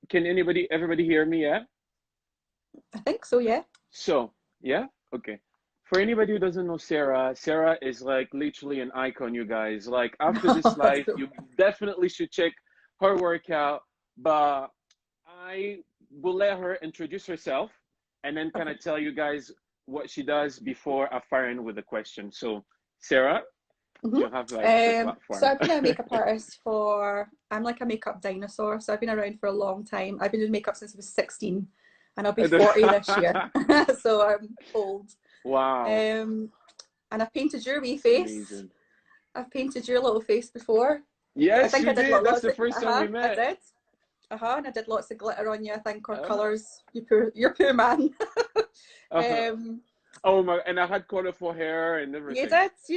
can everybody hear me? Yeah. I think so, yeah. So, yeah, okay. For anybody who doesn't know Sarah, Sarah is like literally an icon, you guys. Like after this live, you definitely should check her workout. But I will let her introduce herself and then kind of tell you guys what she does before I fire in with the question. So, Sarah, you have like the So platform. I've been a makeup artist I'm like a makeup dinosaur, so I've been around for a long time. I've been doing makeup since I was 16 and I'll be 40 this year. So I'm old. Wow. And I've painted your wee face. Amazing. I've painted your little face before. Yes, I think you I did did. That's lots the of, first time we met. I did. And I did lots of glitter on you, I think, or colours. You poor man. Oh my! And I had colourful hair and everything. You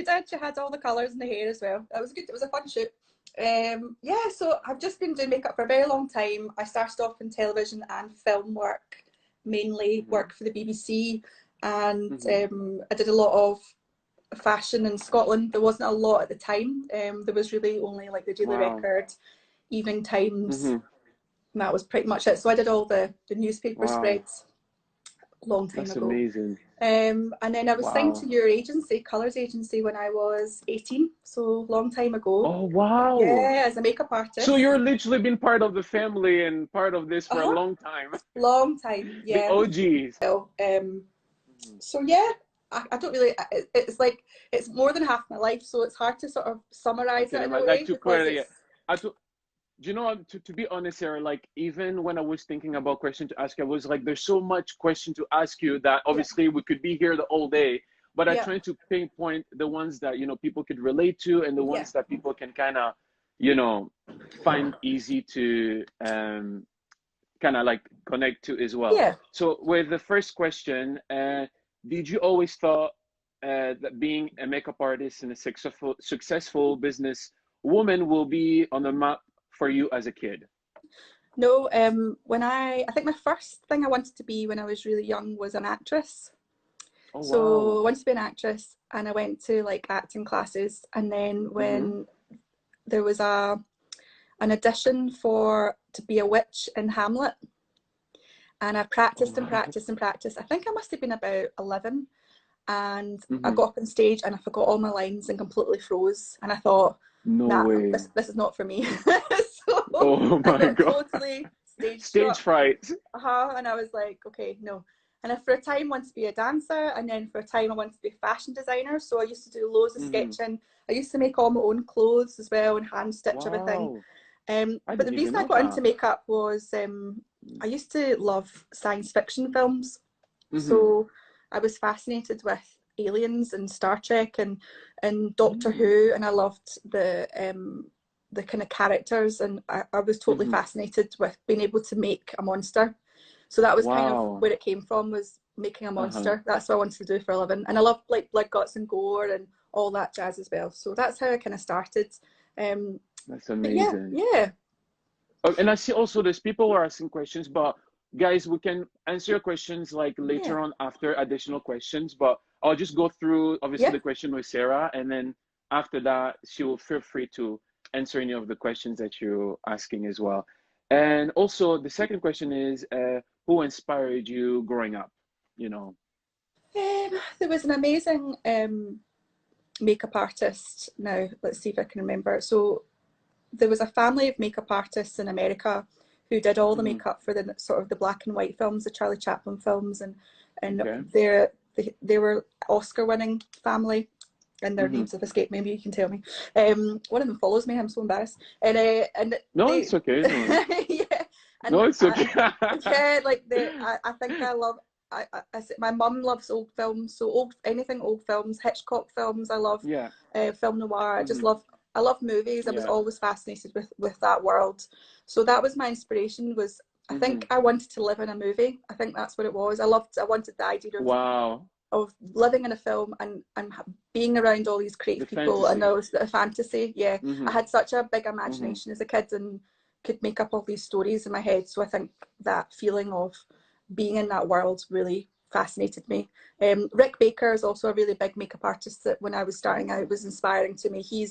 did. You had all the colours in the hair as well. That was good. It was a fun shoot. Yeah. So I've just been doing makeup for a very long time. I started off in television and film work, mainly work for the BBC, and I did a lot of fashion in Scotland. There wasn't a lot at the time. There was really only like the Daily Record, Evening Times, and that was pretty much it. So I did all the newspaper spreads a long time ago. That's amazing. And then I was signed to your agency, Colours Agency, when I was 18, so long time ago. Oh, wow. Yeah, as a makeup artist. So you're literally been part of the family and part of this for a long time. Long time, yeah. The OGs. So yeah, I don't really, it's like, it's more than half my life, so it's hard to sort of summarise it in a way. Do you know, to be honest, Sarah, like even when I was thinking about question to ask you, I was like, there's so much question to ask you that obviously we could be here the whole day, but I tried to pinpoint the ones that, you know, people could relate to and the ones that people can kind of, you know, find easy to kind of like connect to as well. Yeah. So with the first question, did you always thought that being a makeup artist and a successful business woman will be on the map for you as a kid? No, when I think my first thing I wanted to be when I was really young was an actress. Oh, so I wanted to be an actress, and I went to like acting classes, and then when there was an audition to be a witch in Hamlet, and I practiced and practiced and practiced. I think I must have been about 11, and I got up on stage and I forgot all my lines and completely froze, and I thought, nah, this is not for me. So oh my God. Totally stage fright. And I was like, okay, no. And for a time I wanted to be a dancer, and then for a time I wanted to be a fashion designer, so I used to do loads of sketching. I used to make all my own clothes as well and hand stitch everything. But the reason I got into makeup was I used to love science fiction films. So I was fascinated with aliens and Star Trek and Doctor Who, and I loved the kind of characters, and I was totally fascinated with being able to make a monster. So that was kind of where it came from, was making a monster. That's what I wanted to do for a living, and I loved like blood, guts and gore and all that jazz as well. So that's how I kind of started. That's amazing. Yeah. Oh, and I see also there's people who are asking questions, but guys, we can answer your questions like later on after additional questions, but I'll just go through obviously the question with Sarah, and then after that she will feel free to answer any of the questions that you're asking as well. And also the second question is, who inspired you growing up, you know? There was an amazing makeup artist. Now let's see if I can remember. So there was a family of makeup artists in America who did all the makeup for the sort of the black and white films, the Charlie Chaplin films, and they were Oscar-winning family, and their names have escaped me. Maybe you can tell me. One of them follows me. I'm so embarrassed. And no, it's okay. No, it's okay. Like I think I love. My mum loves old films, so anything old films, Hitchcock films. I love film noir. I just love. I love movies. I was always fascinated with that world. So that was my inspiration. I think I wanted to live in a movie. I think that's what it was. I wanted the idea of living in a film and being around all these creative people. And there was a fantasy. Yeah. I had such a big imagination as a kid and could make up all these stories in my head. So I think that feeling of being in that world really fascinated me. Rick Baker is also a really big makeup artist that when I was starting out was inspiring to me. He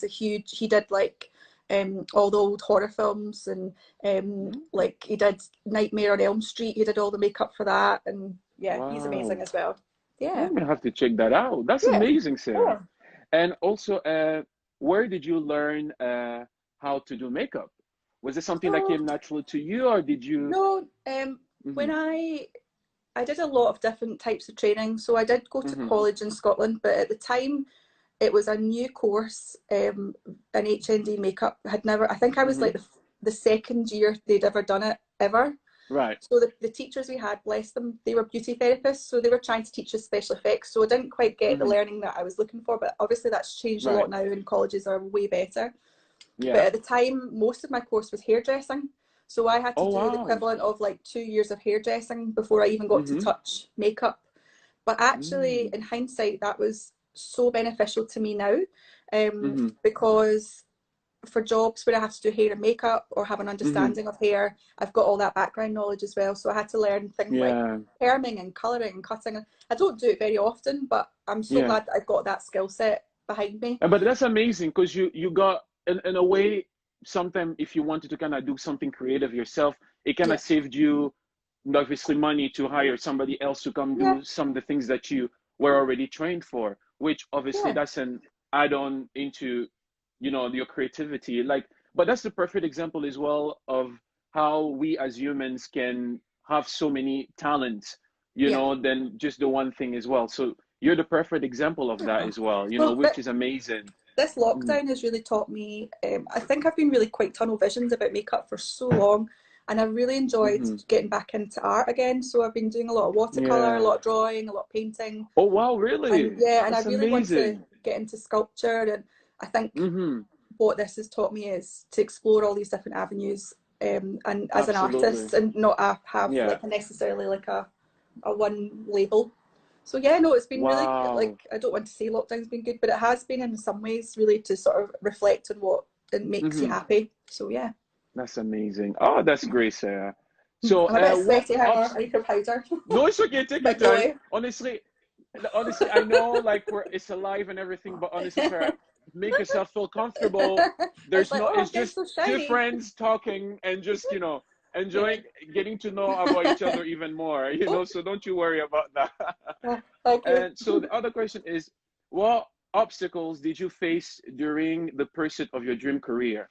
did like all the old horror films, and like he did Nightmare on Elm Street. He did all the makeup for that, and yeah, he's amazing as well. Yeah, I'm gonna have to check that out. That's amazing, Sarah. And also, where did you learn how to do makeup? Was it something that came natural to you, or did you? No, when I did a lot of different types of training. So I did go to college in Scotland, but at the time it was a new course in HND makeup. I think I was like the second year they'd ever done it, ever. Right. So the teachers we had, bless them, they were beauty therapists, so they were trying to teach us special effects. So I didn't quite get the learning that I was looking for, but obviously that's changed a lot now, and colleges are way better. Yeah. But at the time, most of my course was hairdressing. So I had to do the equivalent of like 2 years of hairdressing before I even got to touch makeup. But actually, in hindsight, that was so beneficial to me now, because for jobs where I have to do hair and makeup or have an understanding of hair, I've got all that background knowledge as well. So I had to learn things like perming and colouring and cutting. I don't do it very often, but I'm so glad that I've got that skill set behind me. But that's amazing, because you got, in a way, sometimes if you wanted to kind of do something creative yourself, it kind of saved you obviously money to hire somebody else to come do some of the things that you were already trained for, which obviously that's an add-on into, you know, your creativity. Like, but that's the perfect example as well of how we as humans can have so many talents, you know, than just the one thing as well. So you're the perfect example of that as well, you know, which is amazing. This lockdown has really taught me, I think I've been really quite tunnel visioned about makeup for so long, and I really enjoyed getting back into art again. So I've been doing a lot of watercolour, a lot of drawing, a lot of painting. Oh wow, really? And, and I really want to get into sculpture, and I think what this has taught me is to explore all these different avenues, and as an artist, and not have like necessarily like a one label. So yeah, no, it's been really, like, I don't want to say lockdown's been good, but it has been in some ways really to sort of reflect on what it makes you happy. So yeah. That's amazing. Oh, that's great, Sarah. So I'm a bit sweaty, I need some powder. No, it's okay, take your time. Honestly, I know like it's alive and everything, but honestly, Sarah, make yourself feel comfortable. There's like, it's just two friends talking and just, you know, enjoying getting to know about each other even more, you know, so don't you worry about that. And so the other question is, what obstacles did you face during the pursuit of your dream career?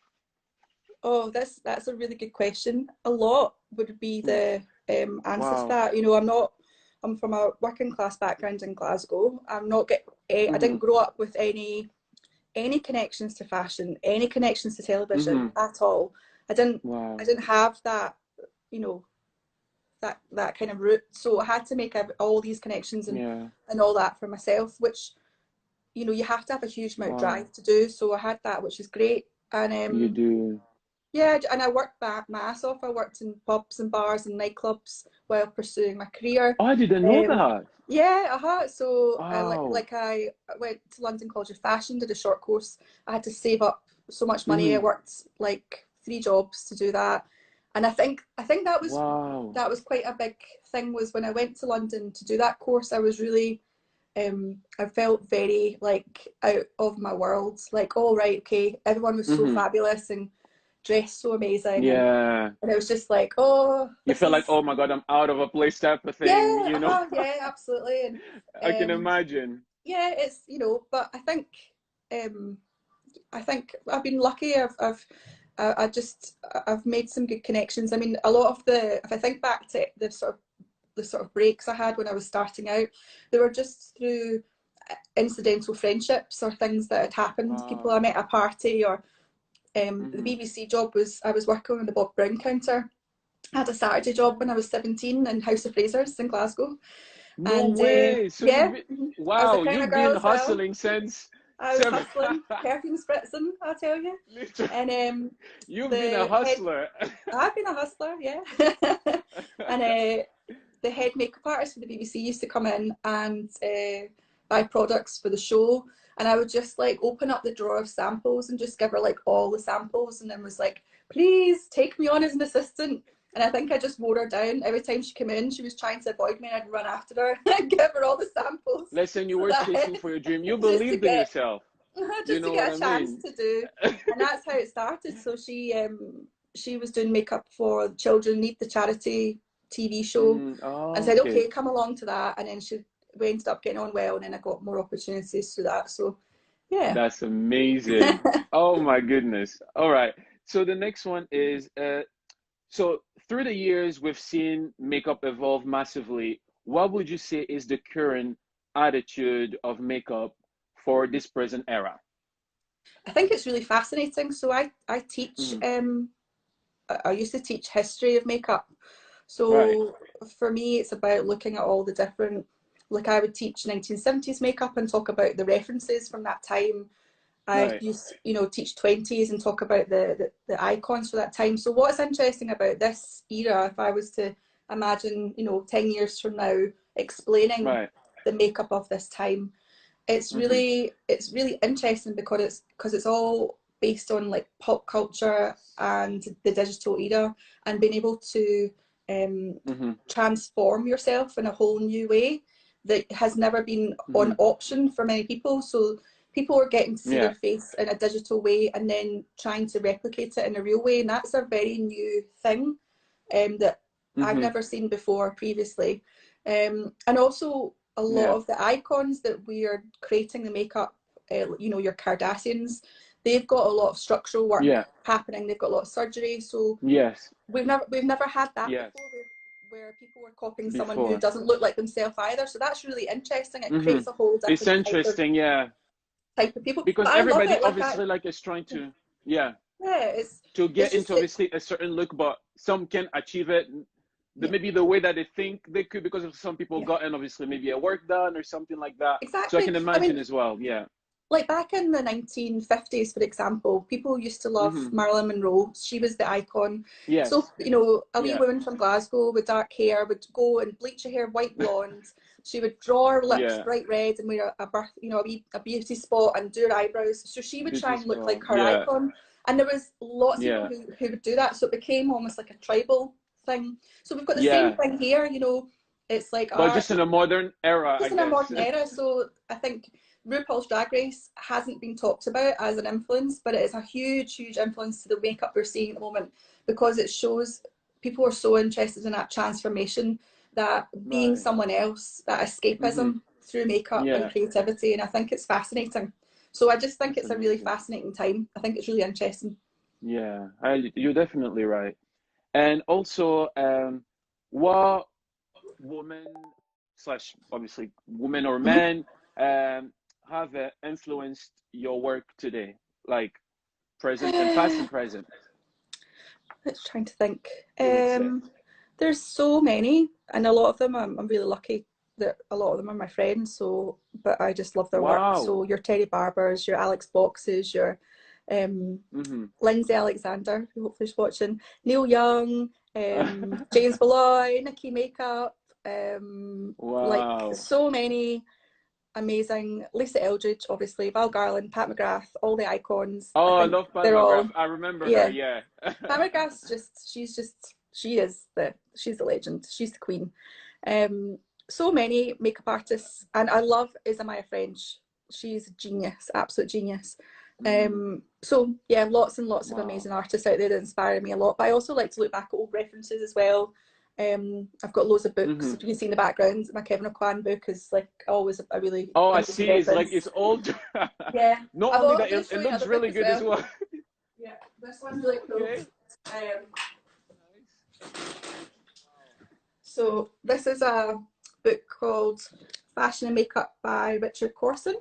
Oh, that's a really good question. A lot would be the answer to that. You know, I'm from a working class background in Glasgow. I didn't grow up with any connections to fashion, any connections to television at all. I didn't have that, you know, that kind of route. So I had to make all these connections and all that for myself, which, you know, you have to have a huge amount of drive to do. So I had that, which is great. And you do. Yeah, and I worked my ass off. I worked in pubs and bars and nightclubs while pursuing my career. Oh, I didn't know that. Yeah, So I went to London College of Fashion, did a short course. I had to save up so much money. I worked like 3 jobs to do that. And I think that was quite a big thing, was when I went to London to do that course, I was really I felt very like out of my world. Like, oh right, okay, everyone was so fabulous and dressed so amazing. Yeah. And it was just like, oh, you feel like, oh my God, I'm out of a place type of thing, you know? Yeah, absolutely. And I can imagine. Yeah, it's, you know, but I think I've been lucky. I've made some good connections. I mean, a lot of if I think back to the sort of breaks I had when I was starting out, they were just through incidental friendships or things that had happened. People I met at a party, or the BBC job I was working on the Bob Brown counter. I had a Saturday job when I was 17 in House of Frasers in Glasgow. No way! So wow, you've been hustling since. I was hustling, perfume spritzing, I'll tell you. And you've been a hustler. I've been a hustler, yeah. And the head makeup artist for the BBC used to come in and buy products for the show, and I would just like open up the drawer of samples and just give her like all the samples, and then was like, please take me on as an assistant. And I think I just wore her down. Every time she came in, she was trying to avoid me, and I'd run after her and give her all the samples. Listen, you were chasing for your dream. You believed in yourself. You just to know what get I a chance mean? to do, and that's how it started. So she was doing makeup for Children Need, the charity TV show, and Oh, said, okay. okay, come along to that. And then we ended up getting on well, and then I got more opportunities through that. So yeah. That's amazing. Oh my goodness. All right. So the next one is so through the years we've seen makeup evolve massively. What would you say is the current attitude of makeup for this present era? I think it's really fascinating. So I teach, Hmm. I used to teach history of makeup. Right. So for me, it's about looking at all the different, like I would teach 1970s makeup and talk about the references from that time. I Right. used, teach 20s and talk about the icons for that time. So what's interesting about this era, if I was to imagine, 10 years from now, explaining Right. the makeup of this time, Hmm. it's really interesting because it's all based on like pop culture and the digital era, and being able to Hmm. transform yourself in a whole new way that has never been on Hmm. option for many people. So people are getting to see their Yeah. face in a digital way and then trying to replicate it in a real way, and that's a very new thing that I've Hmm. never seen before previously. And also a lot Yeah. of the icons that we are creating the makeup, your Kardashians, they've got a lot of structural work Yeah. happening. They've got a lot of surgery. So Yes. we've never had that Yes. before, where people are copying someone who Before. doesn't look like themselves either. So that's really interesting. It Hmm. creates a whole It's different interesting, yeah, type of people. But because I love everybody it. obviously like is trying to, yeah, Yeah, to it's get just into obviously a certain look, but some can achieve it yeah, maybe the way that they think they could because of some people yeah, gotten obviously maybe a work done or something like that. So I exactly. can I imagine mean, as well. Yeah. like back in the 1950s, for example, people used to love Hmm. Marilyn Monroe. She was the icon. So, Yes. a wee Yeah. woman from Glasgow with dark hair would go and bleach her hair white blonde. She would draw her lips Yeah. bright red and wear a birth, a beauty spot and do her eyebrows. So she would try Beauty and look like spot. her Yeah. icon. And there was lots of people Yeah. who would do that. So it became almost like a tribal thing. So we've got the same Yeah. thing here, it's like But art just in a modern era, I just in a guess. modern era. So I think RuPaul's Drag Race hasn't been talked about as an influence, but it is a huge, huge influence to the makeup we're seeing at the moment, because it shows people are so interested in that transformation, that being Right. someone else, that Hmm. escapism through makeup and Yeah. creativity. And I think it's fascinating. So I just think That's it's a really amazing. fascinating time. I think it's really interesting. Yeah. You're definitely right. And also, what woman slash obviously women or Mm-hmm. men have influenced your work today, like present and past and present, Let's trying to think. you would say? There's so many, and a lot of them I'm really lucky that a lot of them are my friends. So, but I just love their work. Wow. So your Terry Barbers, your Alex Boxes, your um, Mm-hmm. Lindsay Alexander, who hopefully is watching, Neil Young, James Malloy, Nikki Makeup, like Wow. so many amazing. Lisa Eldridge, obviously, Val Garland, Pat McGrath, all the icons. I Oh, I think love Pat they're McGrath. all, I remember her. yeah. Yeah. Fabregas she's the legend. She's the queen. So many makeup artists, and I love Isamaya French. She's a genius, absolute genius. Mm, So yeah, lots and lots of wow. amazing artists out there that inspire me a lot. But I also like to look back at old references as well. I've got loads of books. Mm-hmm. If you can see in the background, my Kevin O'Quan book is like always a really Oh, I amazing see. It's like reference. it's old. Yeah, Not I'm only that, going to it show you looks another book really as good as well. well. Yeah, this one's really cool. Okay. Um, Nice. So this is a book called Fashion and Makeup by Richard Corson,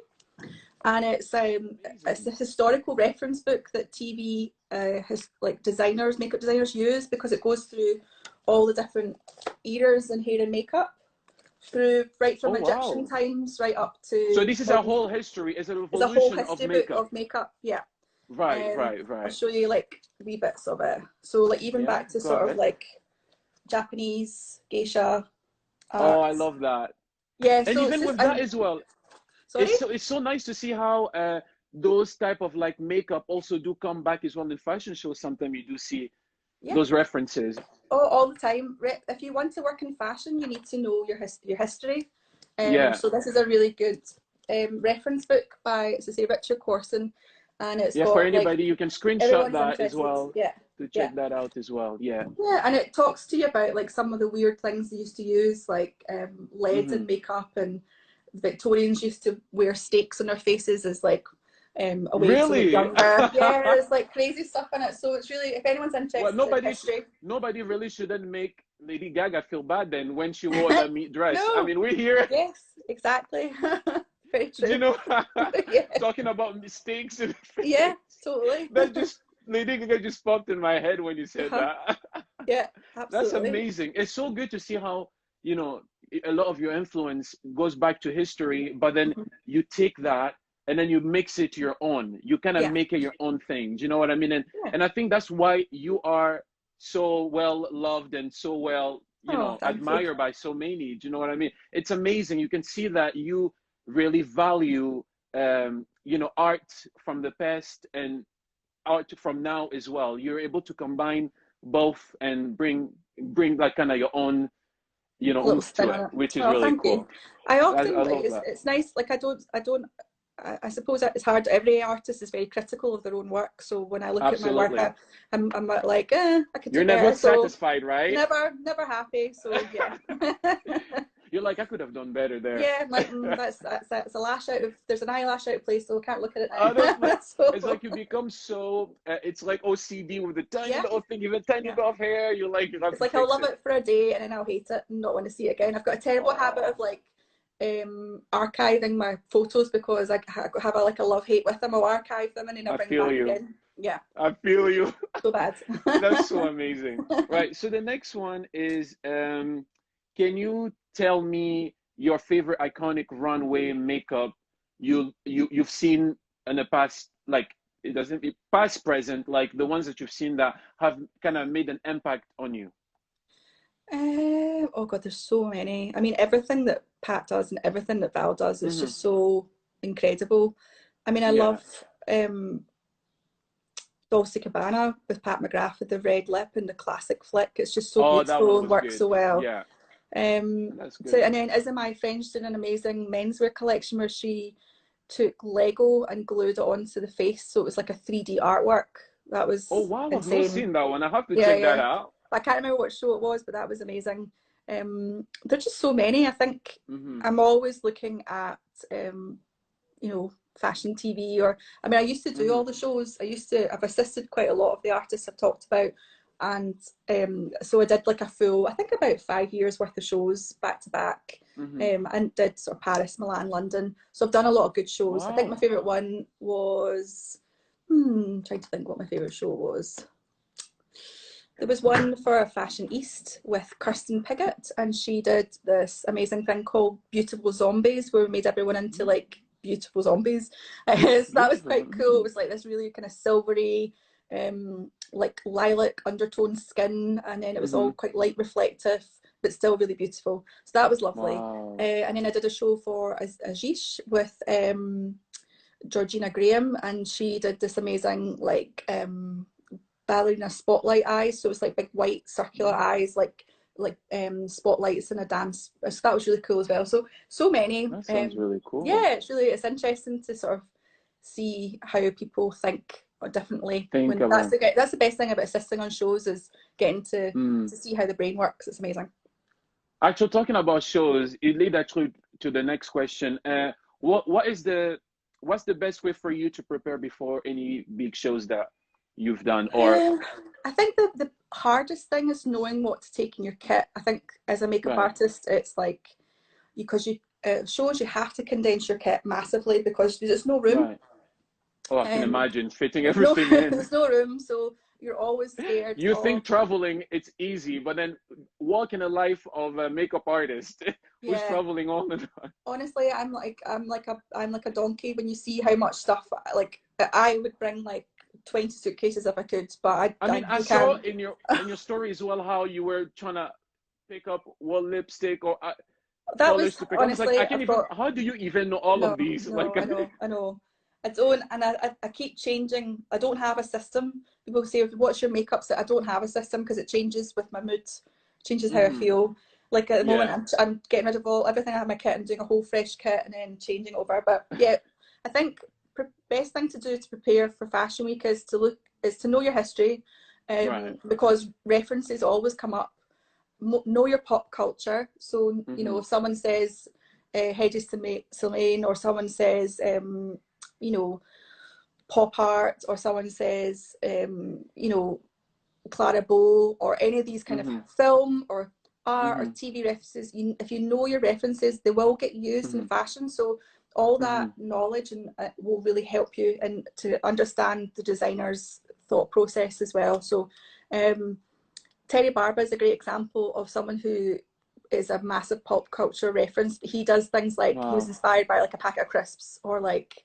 and it's a Amazing. historical reference book that TV makeup designers use, because it goes through all the different eras in hair and makeup, through right Oh, from Egyptian wow. times right up So to this is a modern. whole history, it's an It's a whole evolution of history book makeup. of makeup. Yeah. Right, right, I'll right. show you like wee bits of it. So like even Yeah, back to go sort of ahead. like Japanese geisha Oh, art. I love that. Yeah, And so it's even just with that as well, sorry? it's so nice to see how those type of like makeup also do come back as well in fashion shows. Sometimes you do see Yeah. those references. Oh, all the time. If you want to work in fashion, you need to know your history. Yeah. So this is a really good reference book by, as I say, Richard Corson, and it's got for anybody, like, you can screenshot everyone's that as interested. well Yeah. to check that out as well. Yeah, and it talks to you about like some of the weird things they used to use, like lead in makeup, and Victorians used to wear stakes on their faces as like a way to look younger. Yeah, there's like crazy stuff in it. So it's really, if anyone's interested in history. Nobody really shouldn't make Lady Gaga feel bad then when she wore that meat dress. No. I mean, we're here. Yes, exactly. Very true. You know, talking about mistakes. Yeah, totally. That just, Lady Gaga just popped in my head when you said that. Yeah, absolutely. That's amazing. It's so good to see how, you know, a lot of your influence goes back to history, but then you take that and then you mix it your own. You kind of make it your own thing. Do you know what I mean? And I think that's why you are so well loved and so well, you know, admired by so many. Do you know what I mean? It's amazing. You can see that you really value, you know, art from the past and art from now as well. You're able to combine both and bring like kind of your own, you know, oomph to it, which is really cool. I often like, it's nice. Like I suppose it's hard. Every artist is very critical of their own work. So when I look at my work, I'm like, I could do better. You're never satisfied, right? Never happy. So yeah. You're like, I could have done better there. Yeah, like that's a lash out of, there's an eyelash out of place, so I can't look at it now. So. It's like you become so, it's like OCD with the tiny little thing, even tiny bit of hair. You're like, it's like I'll love it for a day and then I'll hate it and not want to see it again. I've got a terrible habit of like archiving my photos because I have a love-hate with them. I'll archive them and then I'll bring them back again. Yeah. I feel you. So bad. That's so amazing. Right. So the next one is, can you tell me your favorite iconic runway makeup you've seen in the past, like it doesn't be past, present, like the ones that you've seen that have kind of made an impact on you? Oh God, there's so many. I mean, everything that Pat does and everything that Val does is just so incredible. I mean, I love Dolce Gabbana with Pat McGrath with the red lip and the classic flick. It's just so beautiful and works so well. Yeah. That's good. So, and then Isn't My French did an amazing menswear collection where she took Lego and glued it onto the face, so it was like a 3D artwork. That was wow, insane. I've not seen that one. I have to check that out. I can't remember what show it was, but that was amazing. There's just so many. I think I'm always looking at you know, fashion TV, or I mean, I used to do all the shows. I've assisted quite a lot of the artists I've talked about, and so I did like a full, I think about 5 years worth of shows back to back, and did sort of Paris, Milan, London. So I've done a lot of good shows. I think my favorite one was trying to think what my favorite show was. There was one for Fashion East with Kirsten Piggott, and she did this amazing thing called Beautiful Zombies, where we made everyone into like beautiful zombies. So that was quite cool. It was like this really kind of silvery, like lilac undertone skin, and then it was all quite light reflective, but still really beautiful. So that was lovely. And then I did a show for Ajish with Georgina Graham, and she did this amazing like ballerina spotlight eyes. So it was like big white circular eyes, like spotlights in a dance. So that was really cool as well. So many. That sounds really cool. Yeah, it's interesting to sort of see how people think differently. That's the best thing about assisting on shows, is getting to see how the brain works. It's amazing. Actually, talking about shows, it leads actually to the next question. What's the best way for you to prepare before any big shows that you've done? Or I think the hardest thing is knowing what to take in your kit. I think as a makeup artist, it's like, because shows, you have to condense your kit massively because there's no room. Oh, I can imagine fitting everything in. There's no room, so you're always scared. You think traveling it's easy, but then walking a life of a makeup artist who's traveling all the time. Honestly, I'm like a donkey when you see how much stuff, like I would bring like 20 suitcases if I could, but I saw in your story as well how you were trying to pick up what lipstick or that was to pick honestly. Like, I can't even. How do you even know all of these? No, I know. I don't, and I keep changing. I don't have a system. People say, "What's your makeup set?" I don't have a system because it changes with my mood, changes how I feel. Like at the moment, Yeah. I'm getting rid of everything I have in my kit and doing a whole fresh kit and then changing over. But yeah, I think best thing to do to prepare for Fashion Week is to know your history, Right. because references always come up. Know your pop culture. So you know, if someone says Hedi Slimane, or someone says you know, pop art, or someone says you know, Clara Bow, or any of these kind of film or art or TV references, if you know your references, they will get used in fashion. So all that knowledge and will really help you and to understand the designer's thought process as well. So Terry Barber is a great example of someone who is a massive pop culture reference. He does things like he was inspired by like a packet of crisps, or like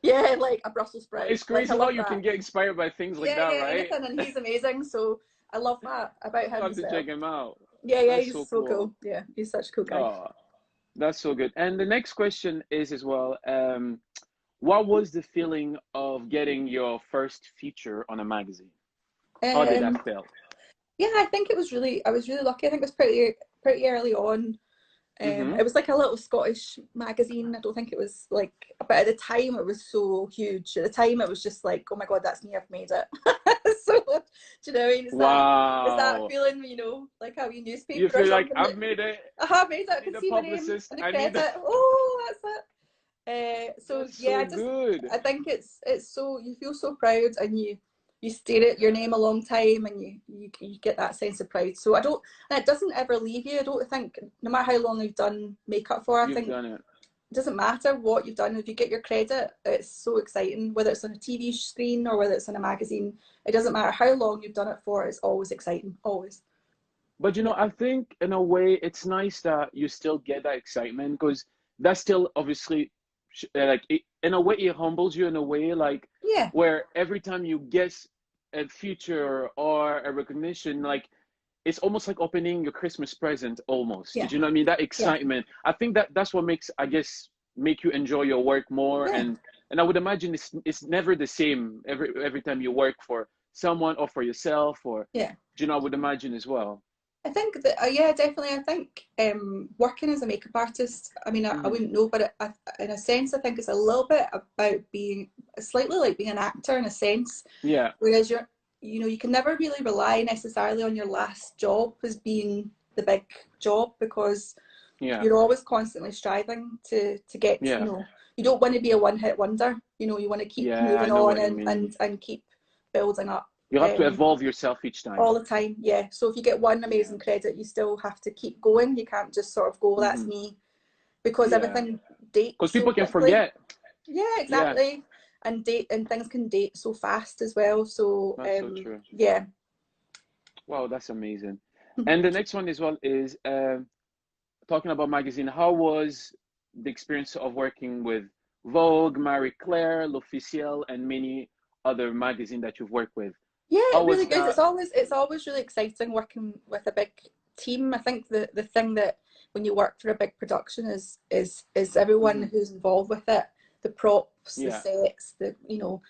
yeah, like a Brussels sprout. It's crazy how you can get inspired by things like that, yeah, right? anything, and he's amazing. So I love that about him. I have as to well. check him out. Yeah, That's he's so so cool. cool. Yeah, he's such a cool guy. Oh, that's so good. And the next question is as well, what was the feeling of getting your first feature on a magazine? How did that feel? Yeah, I think I was really lucky. I think it was pretty early on. It was like a little Scottish magazine. I don't think it was like, but at the time it was so huge. At the time it was just like, oh my God, that's me, I've made it. So, do you know what I mean? It's that feeling, you know, like how you newspaper You or feel like something. I've made it. I have made it. I Need can a see my name publicist. and the I need credit. Oh, that's it. So That's yeah, so good. I think it's so, you feel so proud, and you stare at your name a long time, and you get that sense of pride. So and it doesn't ever leave you. I don't think, no matter how long you've done makeup for, I You've think done it. it doesn't matter what you've done. If you get your credit, it's so exciting, whether it's on a TV screen or whether it's in a magazine. It doesn't matter how long you've done it for, it's always exciting, always. But you know, I think in a way it's nice that you still get that excitement, because that's still obviously like in a way it humbles you in a way, like Yeah, where every time you guess a feature or a recognition, like it's almost like opening your Christmas present almost. yeah, Did you know what I mean? That yeah, excitement. I think that's what makes, I guess, make you enjoy your work more. yeah, And I would imagine it's never the same every time you work for someone or for yourself, or yeah. you know, I would imagine as well. I think that, yeah, definitely. I think working as a makeup artist, I mean, I wouldn't know, but in a sense, I think it's a little bit about being slightly like being an actor in a sense. Yeah. Whereas you know, you can never really rely necessarily on your last job as being the big job, because Yeah. you're always constantly striving to get, you Yeah. know, you don't want to be a one-hit wonder. You know, you want to keep Yeah, I moving know on what you mean. and keep building up. You have to evolve yourself each time. All the time, yeah. So if you get one Yeah. amazing credit, you still have to keep going. You can't just sort of go, that's me, because Yeah. everything dates Because so people can quickly. forget. Yeah, Yeah. exactly. And things can date so fast as well. So That's so true. yeah. Wow, that's amazing. And the next one as well is talking about magazine. How was the experience of working with Vogue, Marie Claire, L'Officiel, and many other magazines that you've worked with? Yeah, How really was good. that? It's always really exciting working with a big team. I think the thing that when you work for a big production is everyone who's involved with it, the props, the Yeah. sets, the, you know,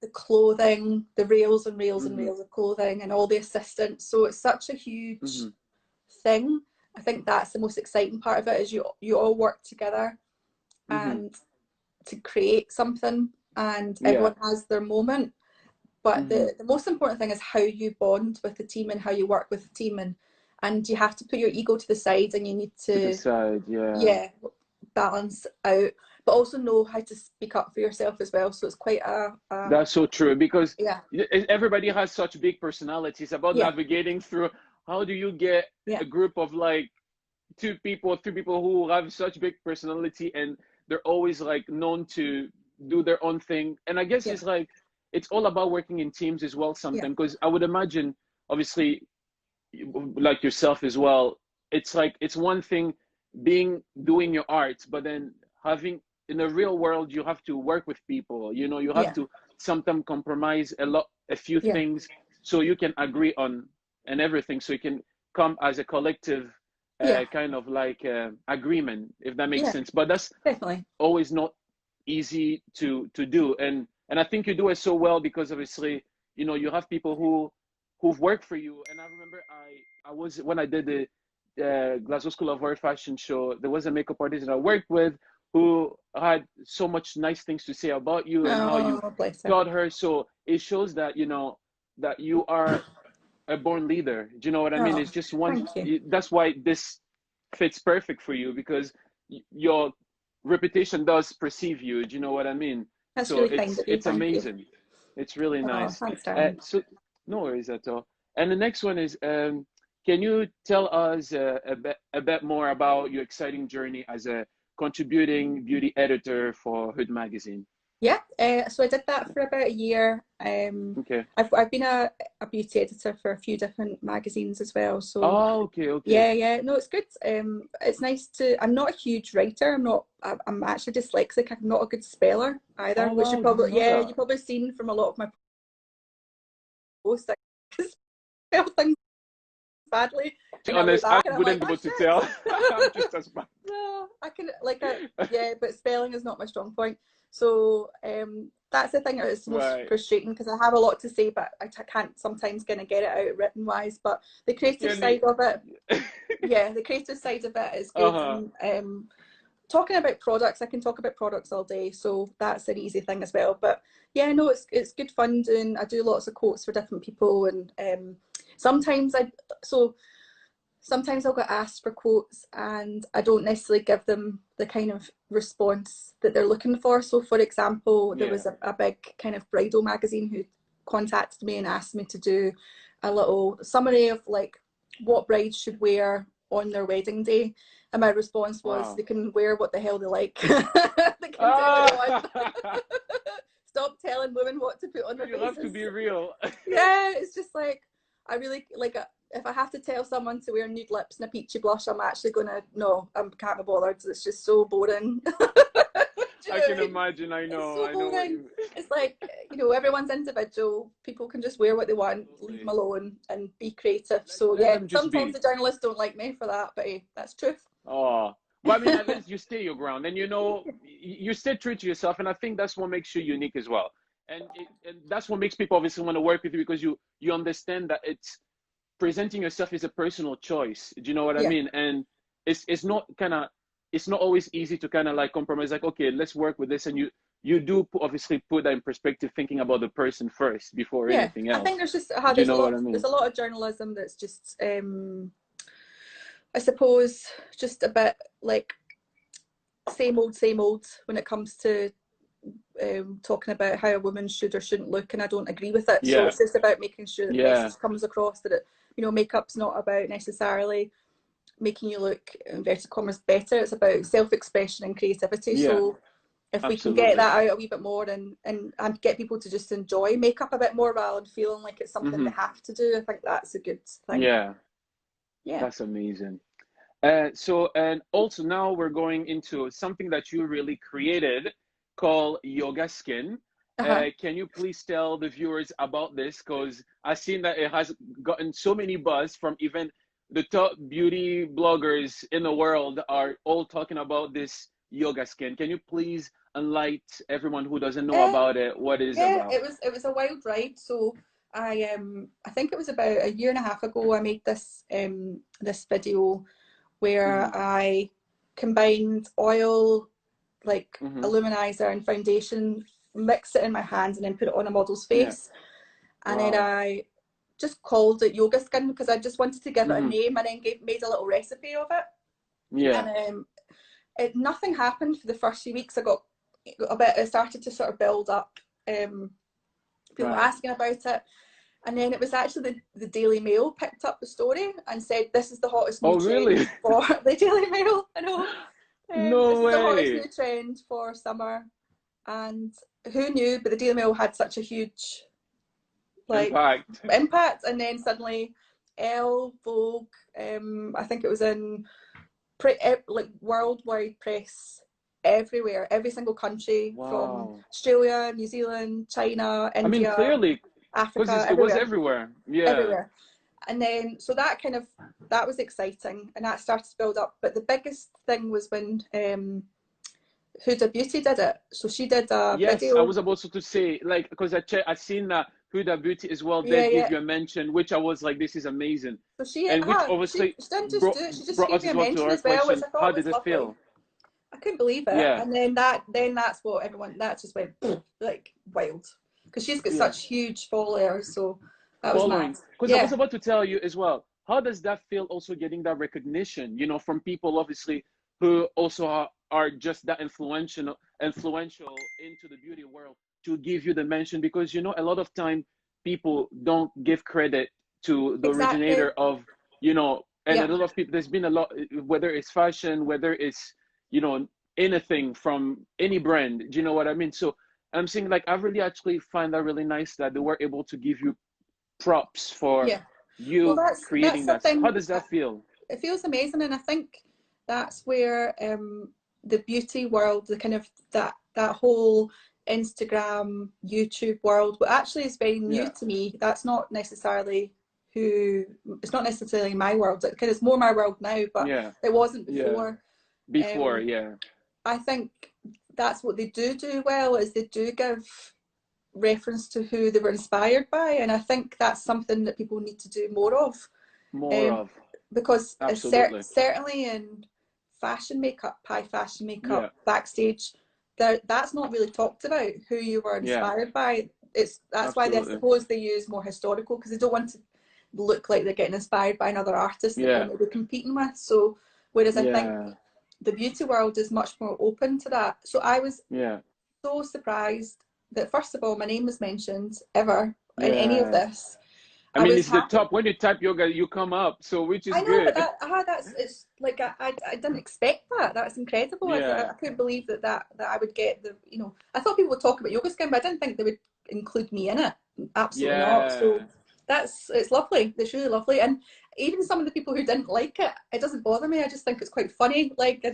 the clothing, the reels and reels and reels of clothing, and all the assistants. So it's such a huge thing. I think that's the most exciting part of it, is you all work together and to create something, and Yeah. everyone has their moment. But the most important thing is how you bond with the team and how you work with the team, and you have to put your ego to the side, and you need To the to, side, yeah. yeah, balance out, but also know how to speak up for yourself as well. So it's quite That's so true, because yeah, everybody has such big personalities. About yeah, navigating through, how do you get yeah, a group of like two people, three people who have such big personality, and they're always like known to do their own thing. And I guess yeah, it's like it's all about working in teams as well yeah, sometimes, because I would imagine, obviously, like yourself as well, it's like it's one thing doing your art, but then having in the real world you have to work with people, you know, you have yeah, to sometimes compromise a few yeah, things, so you can agree on and everything, so you can come as a collective yeah, kind of like agreement, if that makes yeah, sense. But that's definitely. always not easy to do, and I think you do it so well, because obviously, you know, you have people who've worked for you. And I remember I was when I did Glasgow School of Art fashion show, there was a makeup artist that I worked with who had so much nice things to say about you and how you bless her. taught her. So it shows that, you know, that you are a born leader. Do you know what I mean? It's just one. That's why this fits perfect for you, because your reputation does perceive you. Do you know what I mean? That's so really kind of you. It's amazing. It's really nice. Thanks, darling. So no worries at all. And the next one is, can you tell us a bit more about your exciting journey as a contributing beauty editor for Hood magazine? Yeah, so I did that for about a year. Okay. I've been a beauty editor for a few different magazines as well. So okay. Yeah, no, it's good. It's nice to. I'm not a huge writer. I'm actually dyslexic. I'm not a good speller either, which you probably you've probably seen from a lot of my posts. I spell things badly. To be honest, I wouldn't be able to tell. I'm just as bad. No, I can but spelling is not my strong point. So that's the thing that is most frustrating, because I have a lot to say, but I can't sometimes kind of get it out written wise. But the creative side of it, the creative side of it is good. Talking about products, I can talk about products all day, so that's an easy thing as well. But yeah, no, it's good fun doing. I do lots of quotes for different people, and sometimes I'll get asked for quotes and I don't necessarily give them the kind of response that they're looking for. So for example, there was a big kind of bridal magazine who contacted me and asked me to do a little summary of like what brides should wear on their wedding day. And my response was, they can wear what the hell they like. They can do what they want. Stop telling women what to put on their faces. You have to be real. Yeah, it's just like, I really like if I have to tell someone to wear nude lips and a peachy blush, I'm actually gonna I can't be bothered. It's just so boring. I can imagine. I know. It's so boring. It's like, you know, everyone's individual. People can just wear what they want, leave them alone, and be creative. So sometimes the journalists don't like me for that, but hey, that's truth. Oh, well, I mean, at least you stay your ground, and you know, you stay true to yourself, and I think that's what makes you unique as well. And that's what makes people obviously want to work with you, because you understand that it's presenting yourself is a personal choice. Do you know what I mean? And it's not always easy to kind of like compromise, like, okay, let's work with this. And you do obviously put that in perspective, thinking about the person first before anything else. I think there's just there's a lot of journalism that's just I suppose just a bit like same old when it comes to talking about how a woman should or shouldn't look, and I don't agree with it. So it's just about making sure that the message comes across, that makeup's not about necessarily making you look, inverted commas, better. It's about self-expression and creativity. So if we can get that out a wee bit more and get people to just enjoy makeup a bit more rather than feeling like it's something they have to do, I think that's a good thing. Yeah, that's amazing. So, and also now we're going into something that you really created called Yoga Skin. Can you please tell the viewers about this? Because I've seen that it has gotten so many buzz from even the top beauty bloggers in the world are all talking about this Yoga Skin. Can you please enlighten everyone who doesn't know about it, what it is about? It was a wild ride. So I think it was about a year and a half ago I made this this video where I combined oil, like a luminizer and foundation, mix it in my hands and then put it on a model's face. And then I just called it Yoga Skin because I just wanted to give it a name, and then made a little recipe of it. And nothing happened for the first few weeks. I got a bit, it started to sort of build up, people asking about it. And then it was actually the Daily Mail picked up the story and said, this is the hottest new trend for the Daily Mail. I know. No way. This is the hottest new trend for summer. And who knew, but the Daily Mail had such a huge impact. And then suddenly Elle, Vogue, I think it was in worldwide press everywhere, every single country, from Australia, New Zealand, China, India. I mean, clearly, Africa, it was everywhere. Everywhere. And then so that was exciting, and that started to build up. But the biggest thing was when Huda Beauty did it. So she did a video. I was about to say, like, because I seen that Huda Beauty as well, Yeah, they yeah. give you a mention, which I was like, this is amazing. So she, And which obviously she didn't just do it, she just brought gave us me a as well to mention our as well, which question, I thought how was did it lovely. feel? I couldn't believe it. Yeah. And then that's what everyone, that just went like wild. Because she's got such huge followers, so that was mad. Because I was about to tell you as well, how does that feel also getting that recognition, you know, from people obviously who also are just that influential into the beauty world to give you the mention? Because, you know, a lot of time people don't give credit to the originator of, you know, and a lot of people, there's been a lot, whether it's fashion, whether it's, you know, anything from any brand, do you know what I mean? So I'm saying, like, I really actually find that really nice that they were able to give you props for you creating that. How does that feel? It feels amazing, and I think that's where the beauty world, the kind of that whole Instagram, YouTube world, what actually is very new to me. That's not necessarily it's not necessarily my world. It's more my world now, but it wasn't before. I think that's what they do well, is they do give reference to who they were inspired by, and I think that's something that people need to do more of. Because certainly in fashion makeup, high fashion makeup, backstage, that's not really talked about, who you were inspired by. That's why I suppose they use more historical, because they don't want to look like they're getting inspired by another artist that they're competing with. So whereas I think the beauty world is much more open to that. So I was so surprised that, first of all, my name was mentioned ever in any of this. I mean, it's happy. The top. When you type yoga, you come up. So which is good. But it's like I didn't expect that. That's incredible. I couldn't believe that I would get the, you know, I thought people would talk about yoga skin, but I didn't think they would include me in it. Absolutely not. So it's lovely. It's really lovely. And even some of the people who didn't like it, it doesn't bother me. I just think it's quite funny. Like they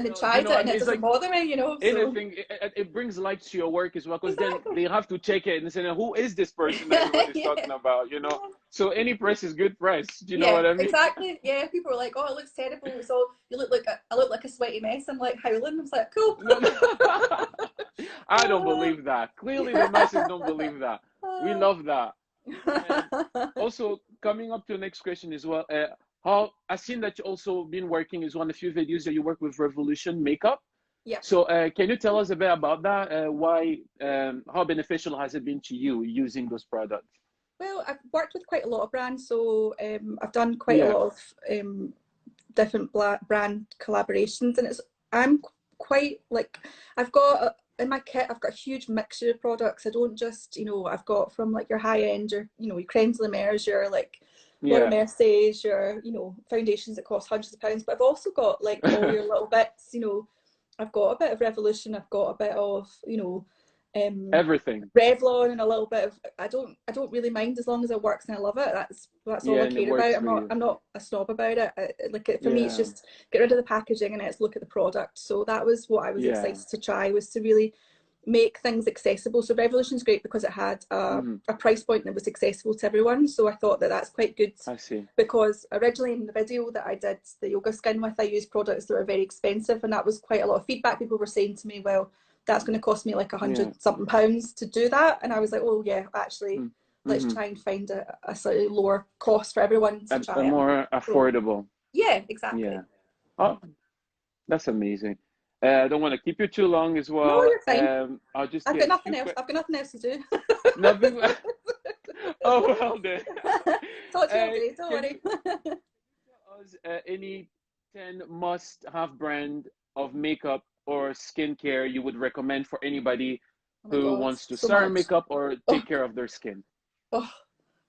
tried it, and it doesn't bother me, you know. Anything, it brings light to your work as well, because then they have to check it and say, who is this person that everybody's talking about, you know? So any press is good press. Do you know what I mean? Exactly. Yeah, people are like, oh, it looks terrible. So you look like I look like a sweaty mess. I'm like howling. I was like, cool. I don't believe that. Clearly the masses don't believe that. We love that. And also, coming up to the next question as well, how I've seen that you also been working as one of a few videos that you work with Revolution Makeup. Yeah. So can you tell us a bit about that? Why, how beneficial has it been to you using those products? Well, I've worked with quite a lot of brands, so I've done quite a lot of different brand collaborations, and I'm quite like, I've got in my kit, I've got a huge mixture of products. I don't just, you know, I've got from like your high end, your, you know, your creme de la mers, your like Laura Merciers, your, you know, foundations that cost hundreds of pounds, but I've also got like all your little bits, you know. I've got a bit of Revolution, I've got a bit of, you know, everything, Revlon, and a little bit of, I don't really mind as long as it works and I love it. That's all I care about. I'm not a snob about it. For me, it's just get rid of the packaging and let's look at the product. So that was what I was excited to try, was to really make things accessible. So Revolution's great because it had a price point that was accessible to everyone. So I thought that that's quite good. I see. Because originally in the video that I did the yoga skin with, I used products that were very expensive, and that was quite a lot of feedback. People were saying to me, well, that's going to cost me like £100 something to do that. And I was like, oh yeah, actually, let's try and find a slightly lower cost for everyone to try more affordable. Yeah, exactly. Yeah. Oh, that's amazing. I don't want to keep you too long as well. No, you're fine. I've got nothing else. I've got nothing else to do. Nothing. Oh well then. Talk to you all day. Don't worry. Any 10 must-have brand of makeup or skincare you would recommend for anybody who wants to start makeup or take care of their skin? Oh,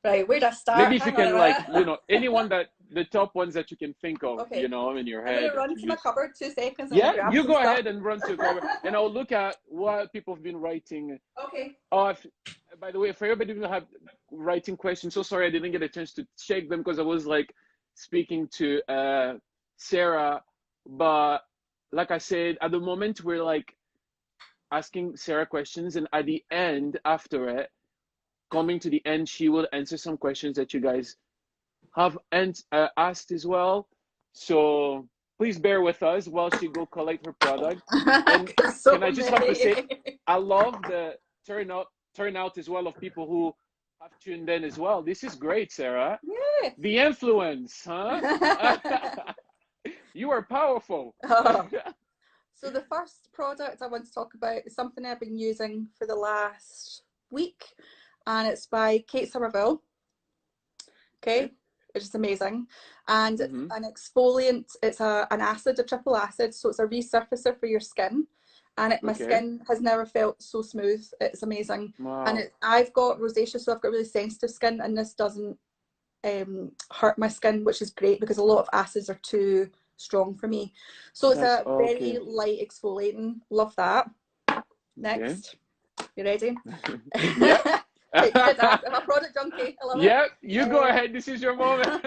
right. Where do I start? Maybe if you can, like, you know, anyone that the top ones that you can think of, you know, in your head. I'm gonna run to my cupboard 2 seconds. Yeah, you go ahead and run to your cupboard, and I'll look at what people have been writing. Okay. By the way, for everybody who have writing questions, so sorry I didn't get a chance to check them because I was like speaking to Sarah, but like I said, at the moment we're like asking Sarah questions, and at the end, after it, coming to the end, she will answer some questions that you guys have asked as well. So please bear with us while she go collect her product. And can I just have to say, I love the turnout as well of people who I've tuned in as well. This is great, Sarah. Yeah. The influence, huh? You are powerful. Oh. So the first product I want to talk about is something I've been using for the last week, and it's by Kate Somerville. Okay, which is amazing. And it's an exfoliant. It's an acid, a triple acid, so it's a resurfacer for your skin. And my skin has never felt so smooth. It's amazing. Wow. And I've got rosacea, so I've got really sensitive skin, and this doesn't hurt my skin, which is great because a lot of acids are too strong for me. So it's a very light exfoliating. Love that. Next. You ready? Yeah. I'm a product junkie. I love it. Yep, you go ahead. This is your moment.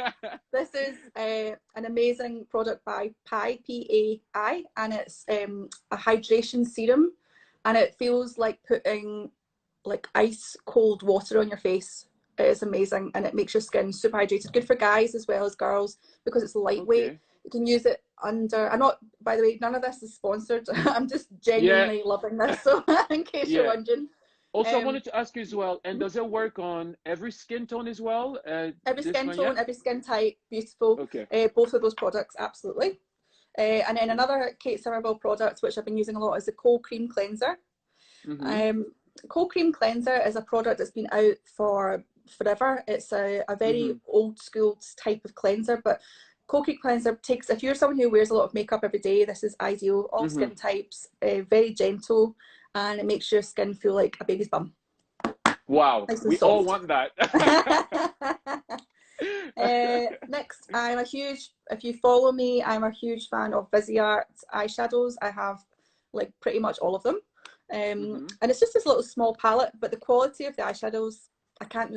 This is an amazing product by Pai, P-A-I, and it's a hydration serum, and it feels like putting like ice cold water on your face. It is amazing, and it makes your skin super hydrated. Good for guys as well as girls because it's lightweight. You can use it under. I'm not, by the way, none of this is sponsored. I'm just genuinely loving this. So in case you're wondering. Also, I wanted to ask you as well, and does it work on every skin tone as well? Every skin tone, every skin type, beautiful. Okay. Both of those products, absolutely. And then another Kate Somerville product, which I've been using a lot, is the Cold Cream Cleanser. Cold Cream Cleanser is a product that's been out for forever. It's a very old school type of cleanser, but Cold Cream Cleanser takes, if you're someone who wears a lot of makeup every day, this is ideal. All skin types, very gentle, and it makes your skin feel like a baby's bum. Wow, nice we all want that. Next, I'm a huge, if you follow me, I'm a huge fan of Viseart eyeshadows. I have like pretty much all of them. And it's just this little small palette, but the quality of the eyeshadows, I can't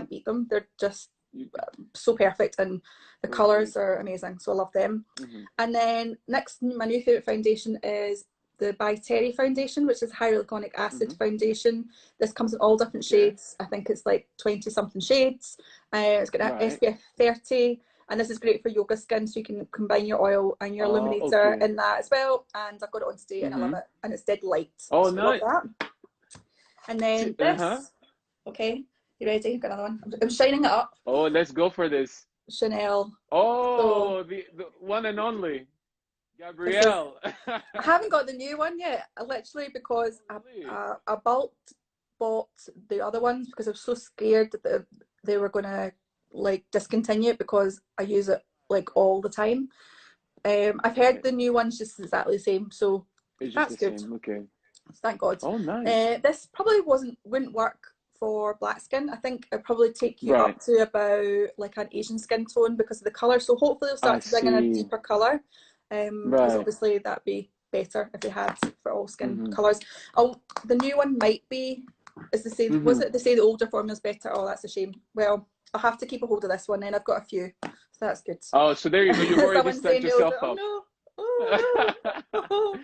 beat them. They're just so perfect, and the colors are amazing, so I love them. And then next, my new favorite foundation is the by Terry foundation, which is hyaluronic acid foundation. This comes in all different shades. I think it's like 20 something shades. It's got an SPF 30, and this is great for yoga skin, so you can combine your oil and your illuminator in that as well. And I've got it on today, and I love it, and it's dead light. Oh, so nice. I love that. And then this, okay, you ready? Got another one. I'm shining it up. Oh, let's go for this. Chanel. Oh, so, the one and only Gabrielle. I haven't got the new one yet. Literally because I bought the other ones because I was so scared that they were gonna like discontinue it because I use it like all the time. I've heard the new one's just exactly the same, so that's good. Okay. Thank God. Oh, nice. This probably wouldn't work for black skin. I think it'd probably take you up to about like an Asian skin tone because of the colour. So hopefully it'll start to bring in a deeper colour. Because obviously that'd be better if they had for all skin colours. Oh, the new one might be, as they say, was it they say the older formula's better? Oh, that's a shame. Well, I'll have to keep a hold of this one then. I've got a few, so that's good. Oh, so there you go. You've already set yourself up. Oh, no.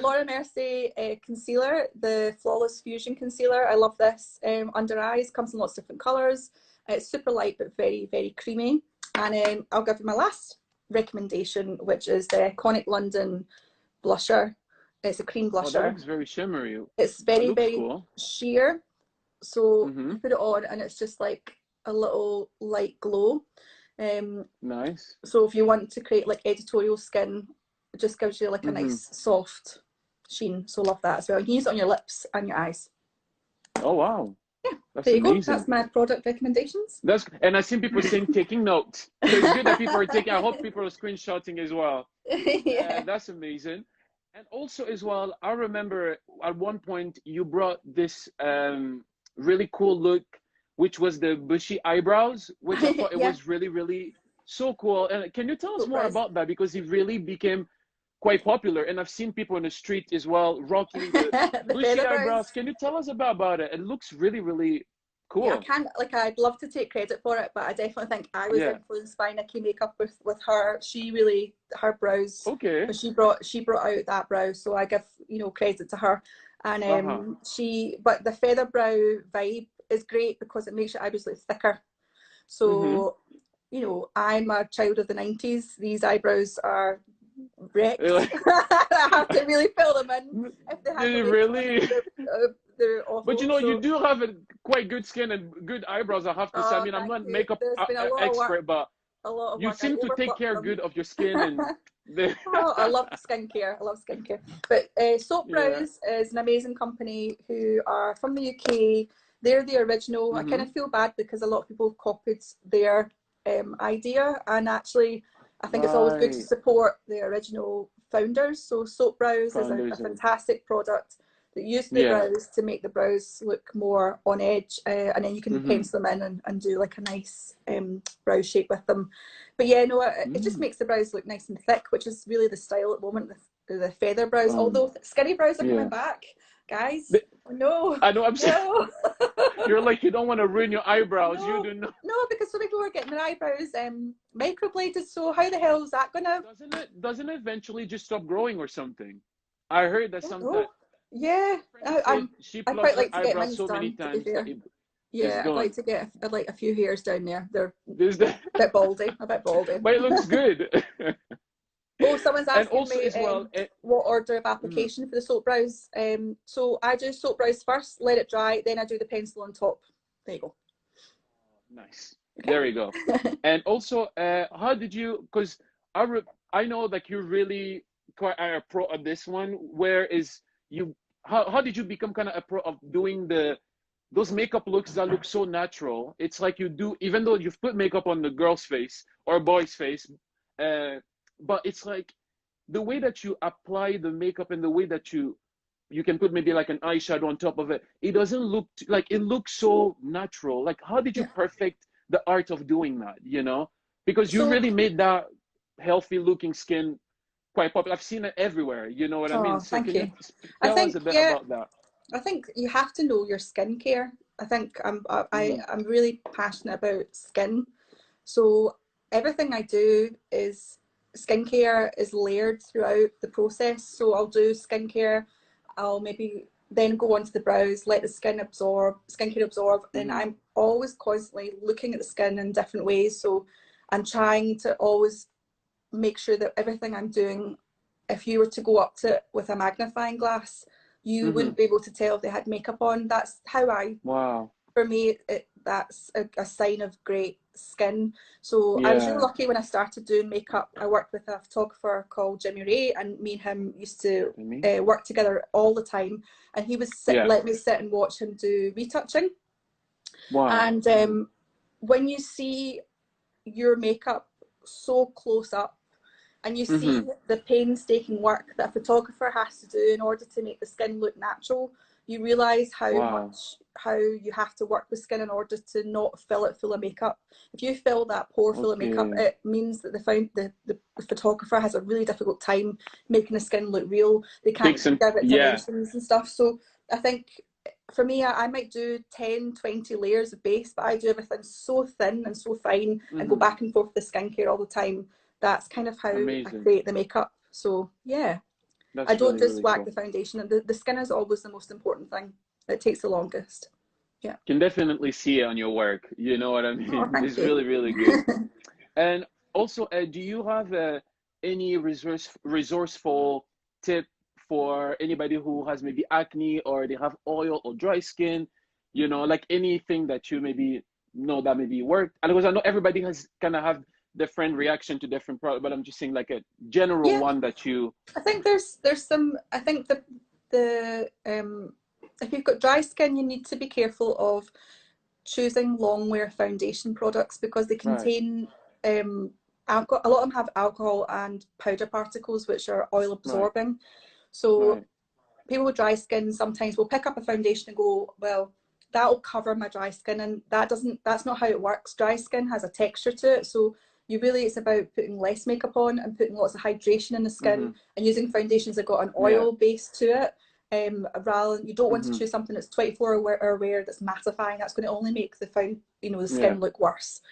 Laura Mercier concealer, the Flawless Fusion concealer. I love this. Under eyes, comes in lots of different colours. It's super light but very, very creamy. And I'll give you my last recommendation, which is the Iconic London blusher. It's a cream blusher. That looks very shimmery. It's very, very cool. Sheer. So you put it on and it's just like a little light glow. Nice. So if you want to create like editorial skin, it just gives you like a nice soft sheen. So love that as well. You can use it on your lips and your eyes. Oh wow. Yeah, that's there you amazing. go. That's my product recommendations. And I've seen people saying taking notes. So it's good that people are taking. I hope people are screenshotting as well. That's amazing. And also as well, I remember at one point you brought this really cool look, which was the bushy eyebrows, which I thought it was really, really so cool. And can you tell us more about that? Because it really became quite popular, and I've seen people in the street as well rocking the bushy eyebrows. Can you tell us about it? It looks really, really cool. Yeah, I can't, like, I'd love to take credit for it, but I definitely think I was influenced by Nikki Makeup with her. She really, her brows. Okay. She brought out that brow, so I give, you know, credit to her. And but the feather brow vibe is great because it makes your eyebrows look thicker. So, you know, I'm a child of the 90s. These eyebrows are wrecked. I have to really fill them in. If they have they're awful. But you know, you So, do have a quite good skin and good eyebrows, I have to say. I mean, I'm thank not you. makeup There's been a lot of work. expert, but A lot of you work. I seem to take overworked care them. good of your skin and the Oh, I love skincare. I love skincare. But Soap yeah. Brows is an amazing company who are from the UK. They're the original. I kind of feel bad because a lot of people have copied their idea, and actually, I think it's always good to Right. support the original founders. So Soap Brows is a Founders and fantastic product that uses the yeah. brows to make the brows look more on edge, and then you can pencil them in and do like a nice brow shape with them. But yeah, no, it just makes the brows look nice and thick, which is really the style at the moment, the feather brows. Although skinny brows are coming Yeah. back, guys. No, I know, I'm saying, no. you're like, you don't want to ruin your eyebrows. No, You do not. no, because so many people are getting their eyebrows microbladed. So how the hell is that gonna? Doesn't it eventually just stop growing or something? I heard that sometimes. Oh, yeah. She I plucks quite her like to get eyebrows mine so many done, to be times that fair. it's Yeah, gone. I'd like a few hairs down there. They're There's the, a bit baldy, a bit baldy. but it looks good. Oh, someone's And asking also me as well, what order of application for the soap brows. So I do soap brows first, let it dry, then I do the pencil on top. There you go. nice. Okay. There we go. And also, how did you? Because I know like you're really quite a pro at this one. Where is you? How did you become kind of a pro of doing those makeup looks that look so natural? It's like you do, even though you've put makeup on the girl's face or boy's face, but it's like the way that you apply the makeup and the way that you can put maybe like an eyeshadow on top of it. It doesn't look like it looks so natural. Like, how did you perfect the art of doing that? You know, because you So, really made that healthy looking skin quite popular. I've seen it everywhere. You know what I mean? oh, So thank can you you. I tell us think, a bit yeah, about that? I think you have to know your skincare. I think I'm really passionate about skin. So everything I do is skincare is layered throughout the process. So I'll do skincare, I'll maybe then go onto the brows, let the skincare absorb, and I'm always constantly looking at the skin in different ways. So I'm trying to always make sure that everything I'm doing, if you were to go up to it with a magnifying glass, you wouldn't be able to tell if they had makeup on. That's how Wow. for me, that's a sign of great skin. So I was really Yeah. lucky when I started doing makeup. I worked with a photographer called Jimmy Ray, and me and him used to work together all the time. And he would let me sit and watch him do retouching. Wow. And when you see your makeup so close up, and you see the painstaking work that a photographer has to do in order to make the skin look natural, you realize how you have to work with skin in order to not fill it full of makeup. If you fill that pore full of makeup, it means that the photographer has a really difficult time making the skin look real. They can't give it dimensions and stuff. So I think for me, I might do 10, 20 layers of base, but I do everything so thin and so fine and go back and forth with the skincare all the time. That's kind of how I create the makeup. So yeah, I don't just whack the foundation. And the skin is always the most important thing. It takes the longest. Yeah. Can definitely see it on your work. You know what I mean? Oh, It's really, really good. And also, do you have any resourceful tip for anybody who has maybe acne or they have oil or dry skin? You know, like anything that you maybe know that maybe worked. And because I know everybody has kind of have different reaction to different products, but I'm just saying like a general one that you. I think there's some. I think the if you've got dry skin, you need to be careful of choosing long wear foundation products because they contain alcohol. A lot of them have alcohol and powder particles, which are oil absorbing. So people with dry skin sometimes will pick up a foundation and go, well, that'll cover my dry skin, and that's not how it works. Dry skin has a texture to it, so it's about putting less makeup on and putting lots of hydration in the skin and using foundations that got an oil base to it. Rather, you don't want to choose something that's 24-hour wear that's mattifying. That's going to only make the skin look worse.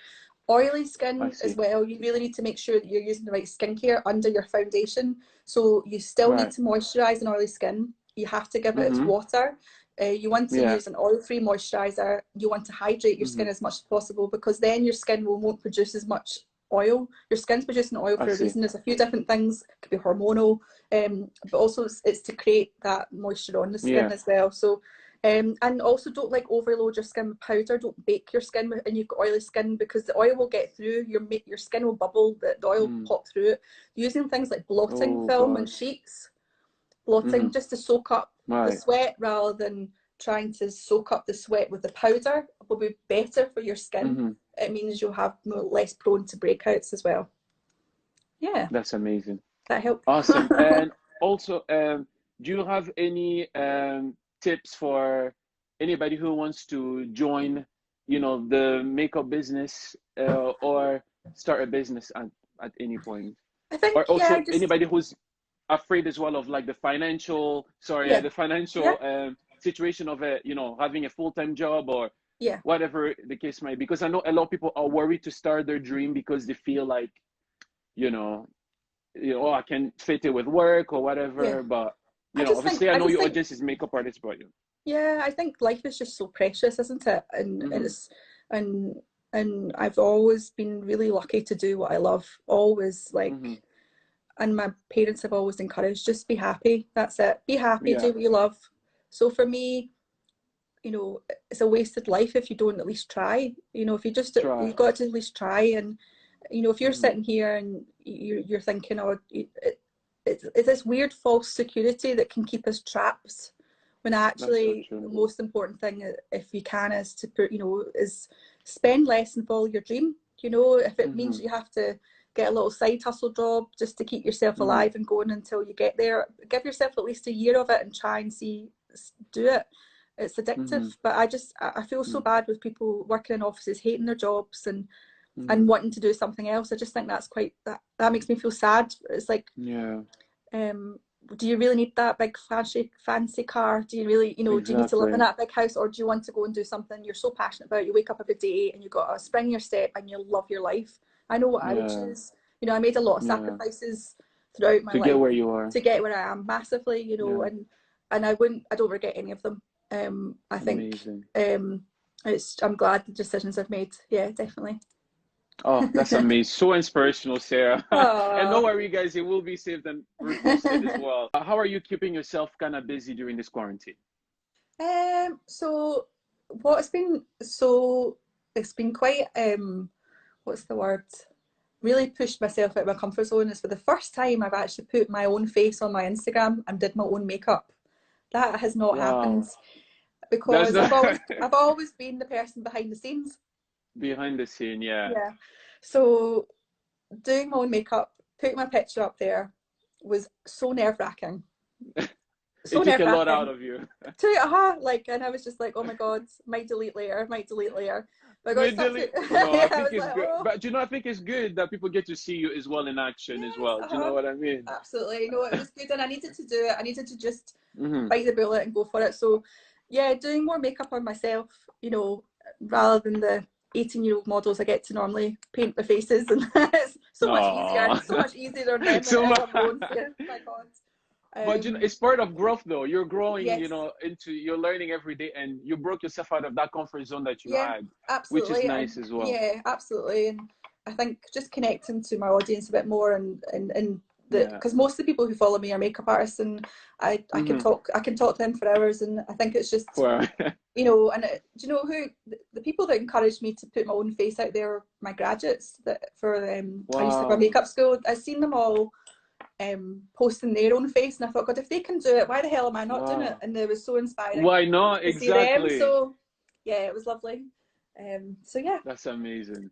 Oily skin as well, you really need to make sure that you're using the right skincare under your foundation. So you still need to moisturize an oily skin. You have to give it its water. You want to use an oil-free moisturizer. You want to hydrate your skin as much as possible because then your skin won't produce as much oil. Your skin's producing oil for a reason. There's a few different things. It could be hormonal, but also it's to create that moisture on the skin as well. So And also don't like overload your skin with powder. Don't bake your skin and you've got oily skin, because the oil will get through, your skin will bubble, the oil will pop through it. Using things like blotting film and sheets, blotting just to soak up the sweat rather than trying to soak up the sweat with the powder will be better for your skin. It means you'll have less prone to breakouts as well. Yeah. That's amazing. That helped. Awesome. And also, do you have any tips for anybody who wants to join, you know, the makeup business or start a business at any point? I think, or also anybody who's afraid as well of like the financial, situation of it, you know, having a full-time job or whatever the case might be. Because I know a lot of people are worried to start their dream because they feel like, you know, oh, I can fit it with work or whatever. But you know, obviously, I know your audience is makeup artists, but I think life is just so precious, isn't it? And it's and I've always been really lucky to do what I love. Always, like. And my parents have always encouraged, just be happy. That's it. Be happy, do what you love. So for me, you know, it's a wasted life if you don't at least try. You know, if you just, you've got to at least try. And, you know, if you're sitting here and you're thinking, oh, it's this weird false security that can keep us trapped, when actually the most important thing, if you can, is to put, you know, is spend less and follow your dream. You know, if it means you have to get a little side hustle job just to keep yourself alive and going until you get there, give yourself at least a year of it and try and do it. It's addictive. But I feel so bad with people working in offices, hating their jobs and wanting to do something else. I just think that's that makes me feel sad. It's like, do you really need that big fancy car? Do you really, you know, do you need to live in that big house, or do you want to go and do something you're so passionate about? You wake up every day and you've got a spring in your step and you love your life. I know what I would choose. You know, I made a lot of sacrifices throughout my life to get where you are, to get where I am, massively. You know, and I don't regret any of them. I think I'm glad the decisions I've made. Yeah, definitely. Oh, that's amazing. So inspirational, Sarah. And don't worry, guys, it will be saved and reposted as well. How are you keeping yourself kind of busy during this quarantine? So it's been quite what's the word? Really pushed myself out of my comfort zone. Is for the first time I've actually put my own face on my Instagram and did my own makeup. That has not happened because I've always been the person behind the scenes. Behind the scene, yeah. So doing my own makeup, putting my picture up there was so nerve-wracking. So it took a lot out of you. And I was just like, oh my God, might delete later. But I think it's good. But you know, I think it's good that people get to see you as well in action as well. Do you know what I mean? Absolutely. No, it was good, and I needed to do it. I needed to just bite the bullet and go for it. So yeah, doing more makeup on myself, you know, rather than the 18-year-old models I get to normally paint their faces, and it's so much easier than them. My God. But you know, it's part of growth, though. You're growing, you know, you're learning every day, and you broke yourself out of that comfort zone that you had, absolutely. Which is nice as well. Yeah, absolutely. And I think just connecting to my audience a bit more, and because most of the people who follow me are makeup artists, and I can talk to them for hours, and I think it's just you know, and do you know who the people that encouraged me to put my own face out there are my graduates I used to go to makeup school. I've seen them all posting their own face, and I thought, God, if they can do it, why the hell am I not doing it? And it was so inspiring. Why not? Exactly. See them. So yeah, it was lovely. So yeah, that's amazing.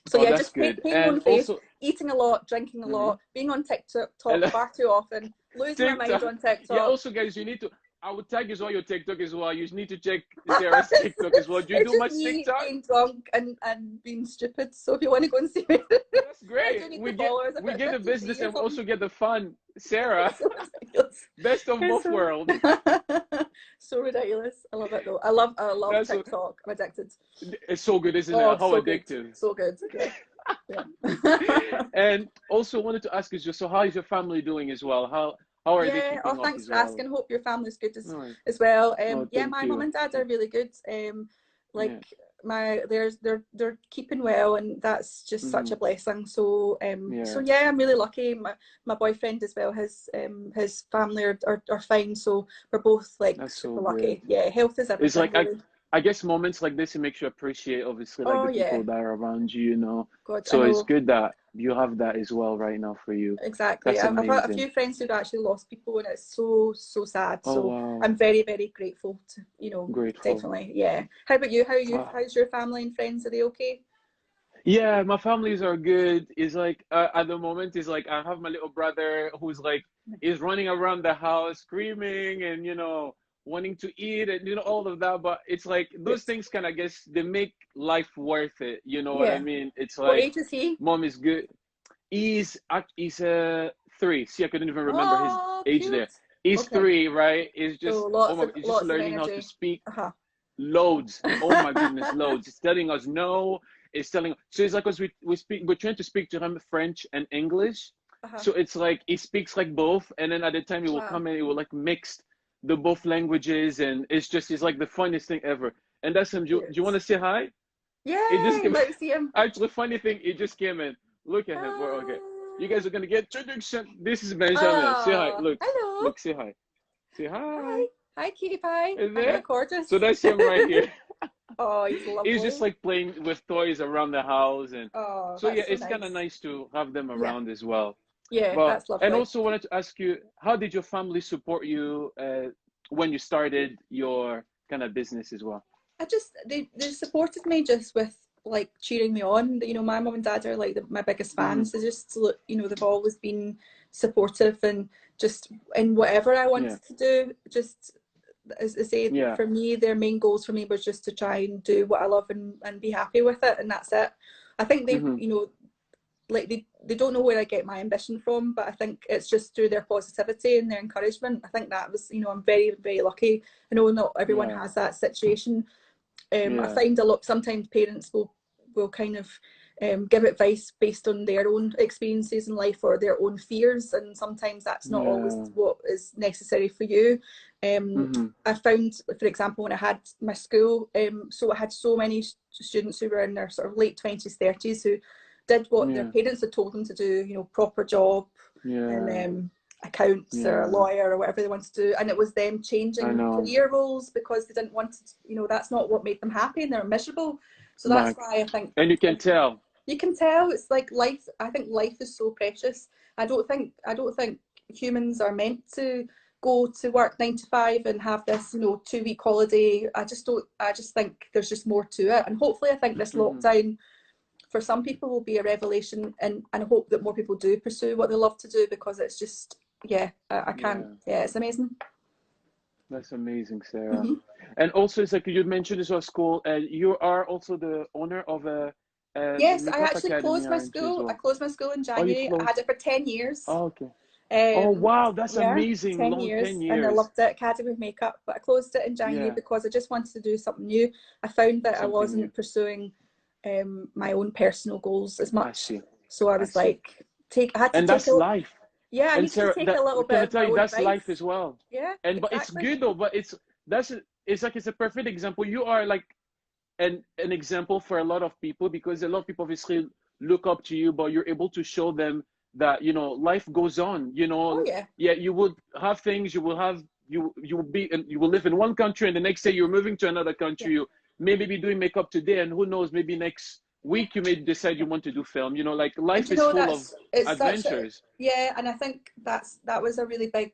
So yeah, just painting my own face, eating a lot, drinking a lot, being on TikTok far too often, losing my mind on TikTok. Yeah, also guys, you need to, I would tag as well your TikTok as well. You need to check Sarah's TikTok as well. Do you do much TikTok? Being drunk and being stupid. So if you want to go and see me, that's great. We get the business and also get the fun. Sarah, best of both worlds. So ridiculous. I love it though. I love TikTok. I'm addicted. It's so good, isn't it? How so addictive. Good. So good. And also wanted to ask you, so how is your family doing as well? How are they keeping up thanks as for well? asking. Hope your family's good as well. My mum and dad are really good. they're keeping well, and that's just such a blessing. So so yeah, I'm really lucky. My boyfriend as well, his family are fine, so we're both like That's super so lucky. good. Yeah, health is It's everything, like really. I guess moments like this, it makes you appreciate obviously like Oh the yeah, people that are around you, you know. God, I So it's know. good that you have that as well right now for you. Exactly. That's I've had a amazing. few friends who've actually lost people, and it's so sad. Oh So wow. I'm very, very grateful to, Grateful. definitely. Yeah. How about you? How are you? Wow. How's your family and friends? Are they okay? Yeah, my families are good. It's like at the moment, it's like I have my little brother who's like is running around the house screaming and wanting to eat and all of that. But it's like Good. those things kind of, I guess, they make life worth it. You know what I Yeah. mean? It's What like age is he? mom is good. He's 3. See, I couldn't even remember his Oh, age cute. there. He's Okay. 3, right? It's So just oh my, he's just lots of learning how to energy. speak. Uh-huh. Loads. Oh my goodness, loads. It's telling us no. It's telling. So it's like, because we're trying to speak to him French and English. Uh-huh. So it's like he speaks like both, and then at the time he will Wow. come and he will like mix the both languages, and it's like the funniest thing ever. And that's him. Do you want Cute. to say hi? It just Yay! came. Let's see him. Actually, funny thing, it just came in. Look at him. We're okay. You Hi. guys are gonna get introduction. This is Benjamin. Say hi. Oh, Look, hello. look. Say hi. Say hi. Hi. Hi, cutie pie. Is Aren't there? you gorgeous? So that's him right here. Oh, he's He's lovely. just like playing with toys around the house, and Oh, so yeah, that's so it's kind of nice. nice to have them Yeah. around as well. Yeah, But that's and lovely. also wanted to ask you, how did your family support you when you started your kind of business as well? They supported me just with like cheering me on. My mum and dad are like my biggest Hmm. fans. So just they've always been supportive, and just in whatever I Yeah, wanted to do, just as I say, yeah. for me, their main goals for me was just to try and do what I love and be happy with it, and that's it. I think they, Hmm. like they don't know where I get my ambition from, but I think it's just through their positivity and their encouragement. I think that was, I'm very, very lucky. I know not everyone Yeah, has that situation. I yeah, find a lot sometimes parents will kind of give advice based on their own experiences in life or their own fears, and sometimes that's not always yeah. what is necessary for you. Hmm. I found, for example, when I had my school, so I had so many students who were in their sort of late 20s, 30s who did what their Yeah, parents had told them to do, proper job and yeah, accounts or a yeah. lawyer or whatever they wanted to do, and it was them I changing know, career roles because they didn't want to, that's not what made them happy, and they're miserable. So that's Mike. why I think, And you can like, tell. you can tell it's like life. I think life is so precious. I don't think humans are meant to go to work 9 to 5 and have this 2 week holiday. I just don't. I just think there's just more to it, and hopefully I think this Hmm. lockdown for some people will be a revelation, and I hope that more people do pursue what they love to do, because it's just, yeah, I can't, Yeah. yeah, it's amazing. That's amazing, Sarah. Hmm. And also, it's like you mentioned as well, school. You are also the owner of a Yes, I makeup actually academy, closed my aren't you, as school. I well? closed my school in Oh, you January. I had closed. it for 10 years. Oh, okay. Oh, Um, wow, that's yeah, amazing. 10 Long 10 years, and I years. loved it, Academy of Makeup, but I closed it in January Yeah, because I just wanted to do something new. I found that I something new. wasn't pursuing my own personal goals as I much. see. So I I was see. like, I had to And take that's a, life. yeah, I And needed to Sarah, take a that little can bit I of tell my you, own that's life advice. as well. Yeah, And but it's exactly. good though. But it's like it's a perfect example. You are like an example for a lot of people, because a lot of people obviously look up to you, but you're able to show them that life goes on. Oh yeah. Yeah, you will have things. You will be and you will live in one country, and the next day you're moving to another Yeah. country. You maybe be doing makeup today, and who knows, maybe next Yeah. week you may decide you want to do film. Like And life you is know, full of that's it's such a, adventures. yeah, and I think that was a really big,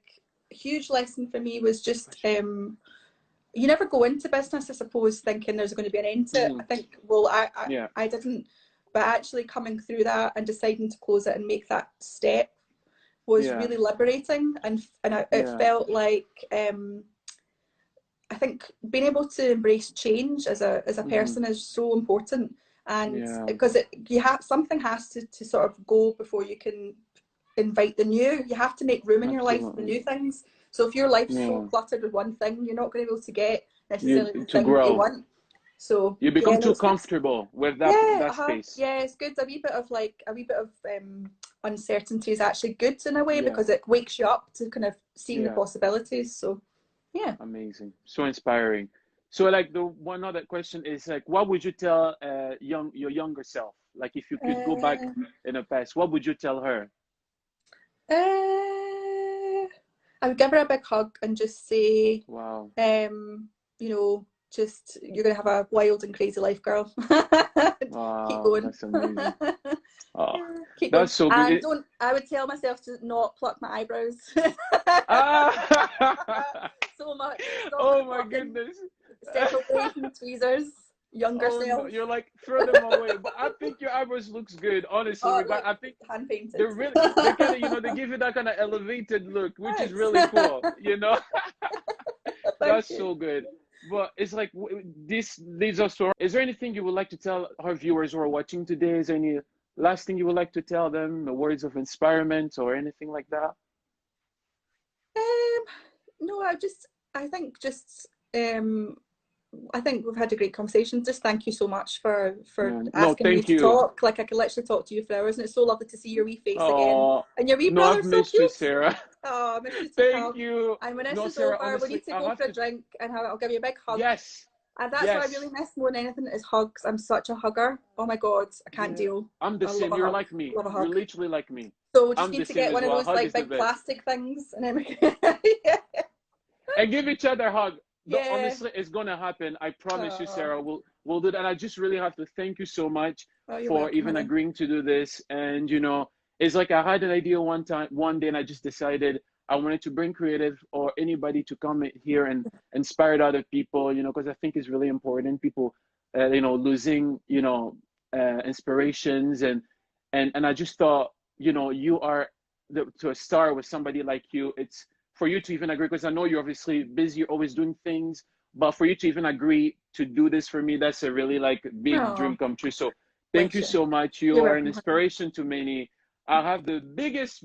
huge lesson for me, was just you never go into business, I suppose, thinking there's going to be an end to it. Hmm. I think, well, Yeah, I didn't, but actually coming through that and deciding to close it and make that step was yeah, really liberating, and it yeah, felt like I think being able to embrace change as a hmm, person is so important, and yeah. because you have something has to sort of go before you can invite the new. You have to make room in your life for the Absolutely. new things. So if your life's so Yeah. cluttered with one thing, you're not going to be able to get You necessarily the to thing that you grow. want. So You yeah, become no, too it's good. comfortable with Yeah, that space. yeah, it's good. A wee bit of uncertainty is actually good in a way, Yeah, because it wakes you up to kind of seeing the yeah. possibilities. So yeah. Amazing. So inspiring. So like the one other question is like, what would you tell your younger self? Like if you could go back in the past, what would you tell her? I would give her a big hug and just say, Wow. you know, just you're gonna have a wild and crazy life, girl. Keep Wow, going. that's amazing. Oh, Keep going. that's so good. And don't, I would tell myself to not pluck my eyebrows Ah! so much. Stop Oh my plucking. goodness. Step away from tweezers. Younger Oh self. no, you're like throw them away. But I think your eyebrows looks good, honestly. Oh, But I think hand painted. they're really they kind of, you know, they give you that kind of elevated look, which is Thanks. really cool, you know. That's you. so good. But it's like this leads us to. Is there anything you would like to tell our viewers who are watching today? Is there any last thing you would like to tell them? The words of inspirement or anything like that? No, I think I think we've had a great conversation. Just thank you so much for Yeah. No, asking me thank to you. talk. Like I could literally talk to you for hours, and it's so lovely to see your wee face again. Oh, And your wee no, I've brother's so missed you, cute. Sarah. Oh, I missed you too, Thank pal. you. And when this No, is Sarah, over, we honestly, need to I go have for a to. drink and I'll give you a big hug. Yes, And that's what I really yes. miss more than anything is hugs. I'm such a hugger. Oh my God, I can't Yeah, deal. I'm the I love same. a You're hug. like me. Love a You're hug. literally like me. So we just I'm the need to same get as one of well. those Hug like is the big best. plastic things and then we yeah. And give each other a hug. Yeah. Honestly, it's gonna happen. I promise you, Oh, Sarah. We'll do that. And I just really have to thank you so much you're for welcome, even honey. agreeing to do this. And you know, it's like I had an idea one day, and I just decided I wanted to bring creative or anybody to come here and inspire other people. You know, because I think it's really important. People, you know, losing, you know, inspirations and I just thought, you know, you are to a star with somebody like you. It's for you to even agree, because I know you're obviously busy, you're always doing things, but for you to even agree to do this for me, that's a really like big dream Oh, come true. So thank you bless you. so much. You You're are an welcome, honey. inspiration to many. I have the biggest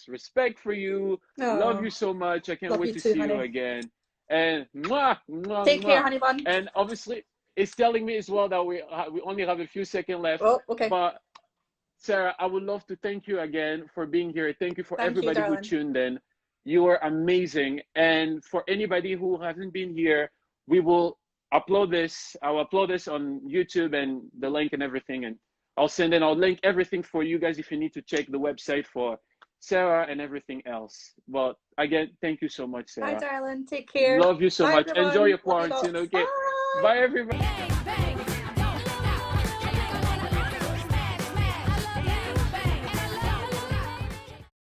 respect for you. Love Oh, you so much. I can't love wait you to too, see you honey. again. And mwah, mwah, Take care, mwah. honey bun. And obviously, it's telling me as well that we only have a few seconds left. Oh, okay. But Sarah, I would love to thank you again for being here. Thank you for Thank you, everybody who darling. tuned in. You are amazing. And for anybody who hasn't been here, we will upload this. I'll upload this on YouTube and the link and everything. And I'll link everything for you guys if you need to check the website for Sarah and everything else. But again, thank you so much, Bye, Sarah. darling. Take care. Love you so Bye, much. Enjoy everyone. your Love you quarantine, lots. okay? Bye. Bye, everybody.